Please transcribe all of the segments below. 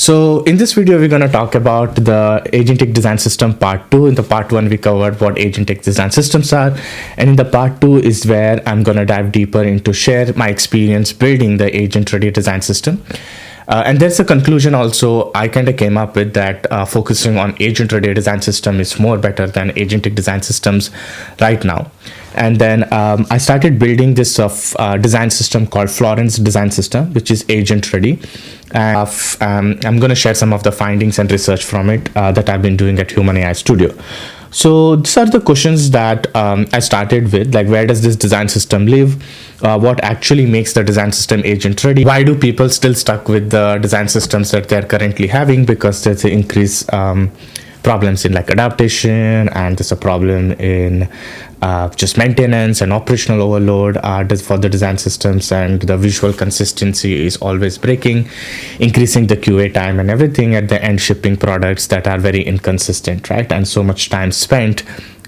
So in this video, we're going to talk about the Agentic Design System Part 2. In the Part 1, we covered what Agentic Design Systems are. And in the Part 2 is where I'm going to dive deeper into share my experience building the agent-ready design system. And there's a conclusion also I kind of came up with that focusing on agent-ready design system is more better than agentic design systems right now. And then I started building this design system called Florence design system, which is agent ready. And I'm going to share some of the findings and research from it that I've been doing at Human AI Studio. So these are the questions that I started with, like where does this design system live? What actually makes the design system agent ready? Why do people still stuck with the design systems that they're currently having? Because there's an increase problems in like adaptation, and there's a problem in just maintenance and operational overload for the design systems, and the visual consistency is always breaking, increasing the QA time and everything at the end, shipping products that are very inconsistent, right? And so much time spent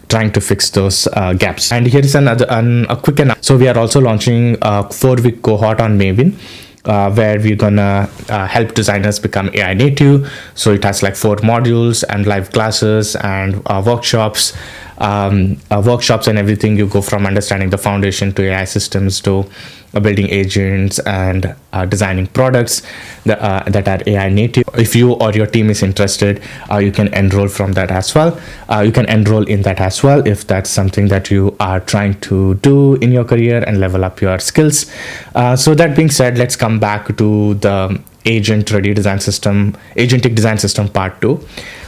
trying to fix those gaps. And here is a quick announcement. So we are also launching a 4-week cohort on Maven, where we're gonna help designers become AI native. So it has like 4 modules and live classes and workshops and everything. You go from understanding the foundation to AI systems to building agents and designing products that are AI native. If you or your team is interested, you can enroll from that as well. You can enroll in that as well if that's something that you are trying to do in your career and level up your skills. So that being said, let's come back to the agent-ready design system, agentic design system part 2.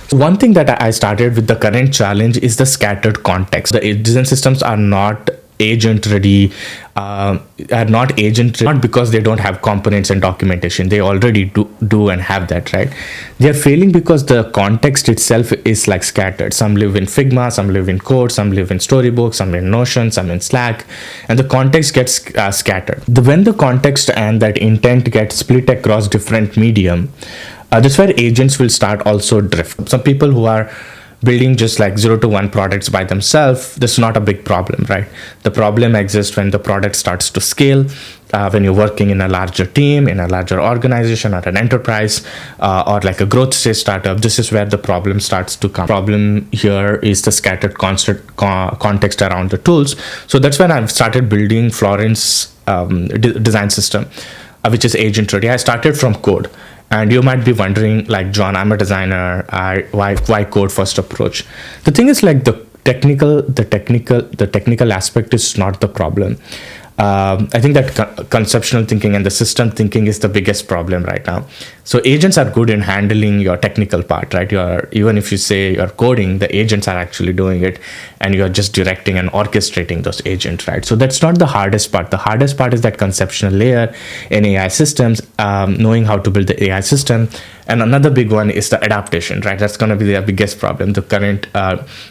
So one thing that I started with, the current challenge is the scattered context. The design systems are not agent ready, not because they don't have components and documentation. They already do and have that, right? They're failing because the context itself is like scattered. Some live in Figma, some live in code, some live in Storybook, some in Notion, some in Slack, and the context gets scattered. When the context and that intent gets split across different medium, that's where agents will start also drift. Some people who are building just like 0 to 1 products by themselves, this is not a big problem, right? The problem exists when the product starts to scale, when you're working in a larger team, in a larger organization or an enterprise, or like a growth stage startup. This is where the problem starts to come. Problem here is the scattered context around the tools. So that's when I've started building Florence design system, which is agent ready. I started from code. And you might be wondering, like, John, I'm a designer. Why code first approach? The thing is, like, the technical aspect is not the problem. I think that conceptual thinking and the system thinking is the biggest problem right now. So agents are good in handling your technical part, right? Even if you say you're coding, the agents are actually doing it, and you're just directing and orchestrating those agents, right? So that's not the hardest part. The hardest part is that conceptual layer in AI systems, knowing how to build the AI system. And another big one is the adaptation, right? That's going to be the biggest problem. The current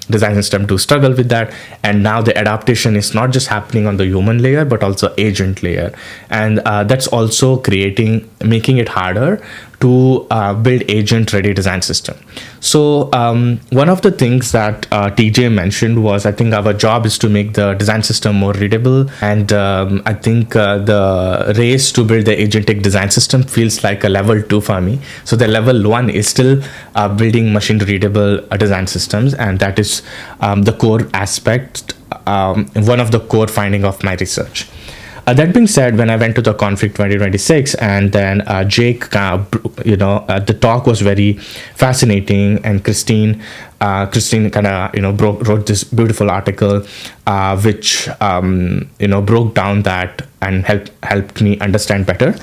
design system do struggle with that. And now the adaptation is not just happening on the human layer, but also agent layer. And that's also making it harder to build agent-ready design system. So one of the things that TJ mentioned was, I think our job is to make the design system more readable. And I think the race to build the agentic design system feels like a level 2 for me. So the level 1 is still building machine readable design systems. And that is the core aspect, one of the core finding of my research. That being said, when I went to the Config 2026, and then Jake, the talk was very fascinating, and Christine kind of, wrote this beautiful article, which broke down that and helped me understand better.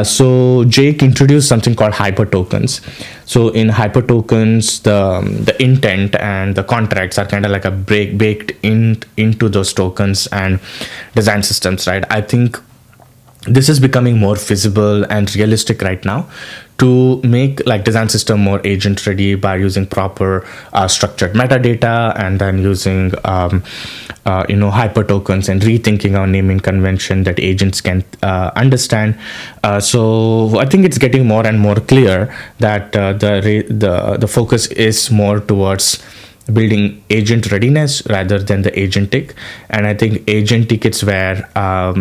So Jake introduced something called hyper tokens. So in hyper tokens, the intent and the contracts are kind of like a baked into those tokens and design systems, right? I think this is becoming more feasible and realistic right now to make like design system more agent ready by using proper structured metadata, and then using hyper tokens and rethinking our naming convention that agents can understand. So I think it's getting more and more clear that the focus is more towards building agent readiness rather than the agentic. And I think agentic, it's where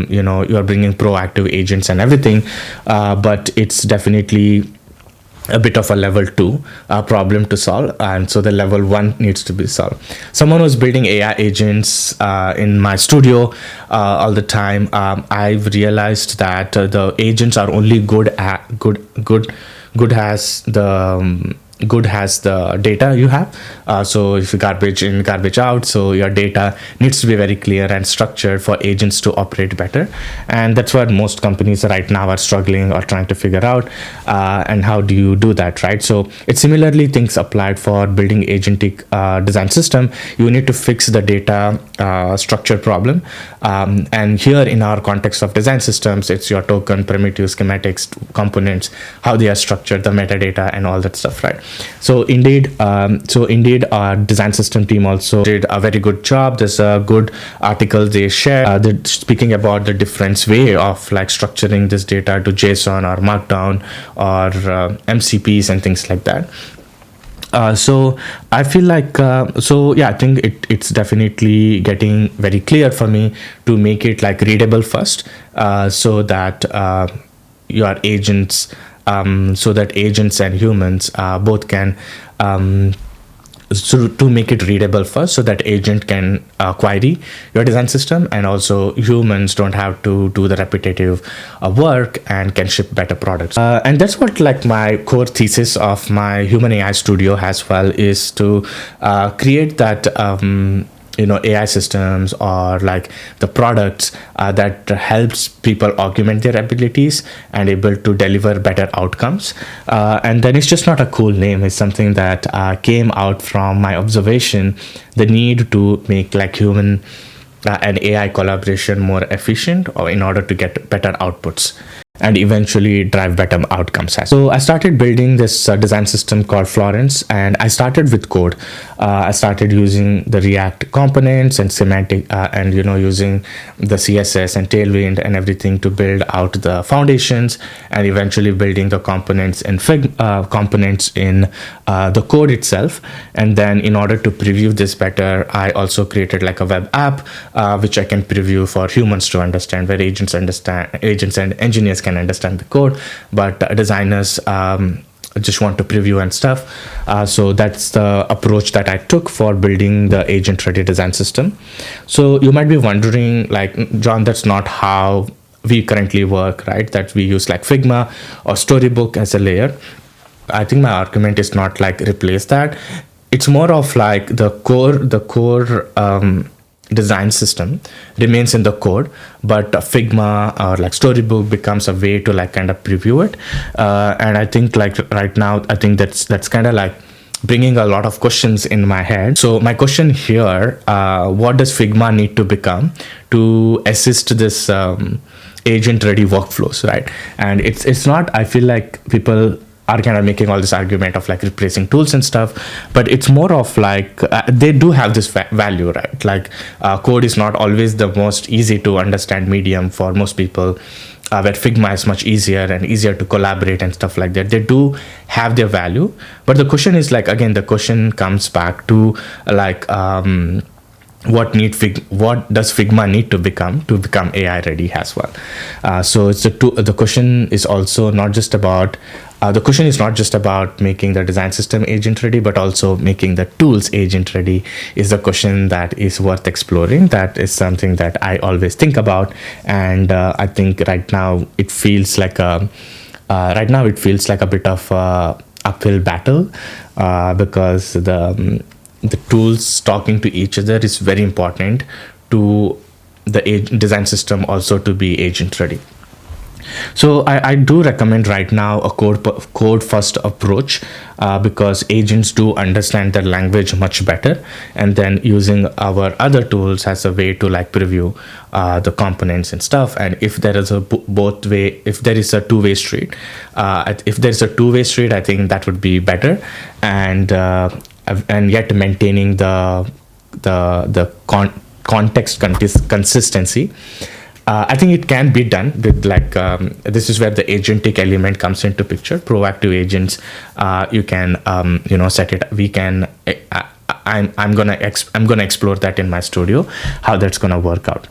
you are bringing proactive agents and everything, but it's definitely a bit of a level 2 problem to solve, and so the level 1 needs to be solved. Someone was building AI agents in my studio all the time. I've realized that the agents are only good as the data you have. So if you garbage in, garbage out, so your data needs to be very clear and structured for agents to operate better. And that's what most companies right now are struggling or trying to figure out. And how do you do that, right? So it's similarly things applied for building agentic design system. You need to fix the data structure problem. And here in our context of design systems, it's your token, primitive, schematics, components, how they are structured, the metadata and all that stuff, right? So indeed, our design system team also did a very good job. There's a good article they share, speaking about the different way of like structuring this data to JSON or Markdown or MCPs and things like that. So I feel like I think it's definitely getting very clear for me to make it like readable first, so that your agents so that agents and humans both can so to make it readable first, so that agent can query your design system, and also humans don't have to do the repetitive work and can ship better products. And that's what like my core thesis of my human AI studio as well is to create that AI systems or like the products that helps people augment their abilities and able to deliver better outcomes. And then it's just not a cool name. It's something that came out from my observation, the need to make like human and AI collaboration more efficient, or in order to get better outputs and eventually drive better outcomes. So I started building this design system called Florence, and I started with code. I started using the React components and semantic and using the CSS and Tailwind and everything to build out the foundations, and eventually building the components in components in the code itself. And then in order to preview this better, I also created like a web app which I can preview for humans to understand, where agents and engineers can understand the code, but designers just want to preview and stuff. So that's the approach that I took for building the agent ready design system. So you might be wondering, like, John, that's not how we currently work, right? That we use like Figma or Storybook as a layer. I think my argument is not like replace that. It's more of like the core design system remains in the code, but Figma or like Storybook becomes a way to like kind of preview it. And I think like right now, I think that's kind of like bringing a lot of questions in my head. So my question here, what does Figma need to become to assist this agent ready workflows, right? And it's not, I feel like people are kind of making all this argument of like replacing tools and stuff, but it's more of like they do have this value, right? Like code is not always the most easy to understand medium for most people, where Figma is much easier and easier to collaborate and stuff like that. They do have their value, but the question is like, again, the question comes back to like what does Figma need to become AI ready as well. So it's the question is also not just about the question is not just about making the design system agent ready, but also making the tools agent ready is the question that is worth exploring. That is something that I always think about, and I think right now it feels like a bit of a uphill battle, because the tools talking to each other is very important to the design system also to be agent ready. So I do recommend right now a code first approach, because agents do understand the language much better, and then using our other tools as a way to like preview the components and stuff. And if there is a two-way street, I think that would be better, and yet maintaining the context consistency. I think it can be done with like this is where the agentic element comes into picture. Proactive agents, you can set it. We can. I'm gonna explore that in my studio, how that's gonna work out.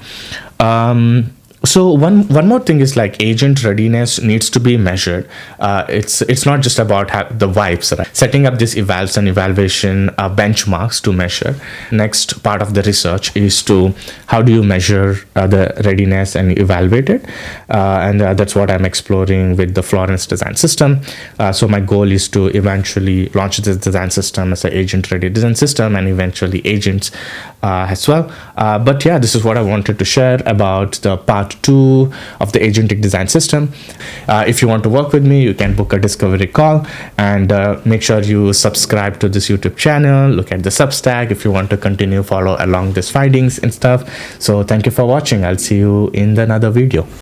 So one more thing is like agent readiness needs to be measured. It's not just about the vibes, right? Setting up this evals and evaluation benchmarks to measure. Next part of the research is to how do you measure the readiness and evaluate it, and that's what I'm exploring with the Florence design system. So my goal is to eventually launch this design system as an agent ready design system, and eventually agents as well. But yeah, this is what I wanted to share about the part 2 of the agentic design system. If you want to work with me, you can book a discovery call, and make sure you subscribe to this YouTube channel, look at the Substack if you want to continue follow along these findings and stuff. So thank you for watching. I'll see you in another video.